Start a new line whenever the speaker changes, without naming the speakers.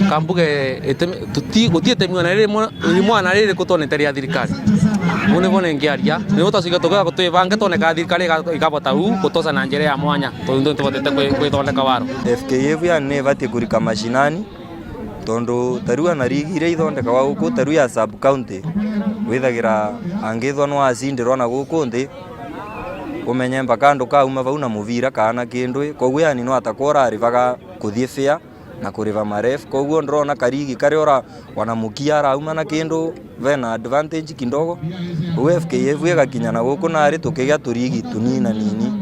kambuge gutiete mwana riri kutoneteria thirikari une bone ngiaria ni utasiga tuga gutwibange toneka thirikari ikabota gutosa na njira ya mwanya tondu tubotete kwithondeka waro.
FKF yani bati kurika mashinani tondu tarua na rigire ithondekagwa guku tarua ya sub county withagira angithwa no acindirwo na guku nthi umenye mpaka andu kauma vau na muvira kana kindu koguo yani no atakora rivaga kuthie fia na kuriva maref koguo ndrona karigi kare ora wanamukia rauma na kindu vena advantage kindogo. FKF igakinya na guku na ari tukigia turigi tunina nini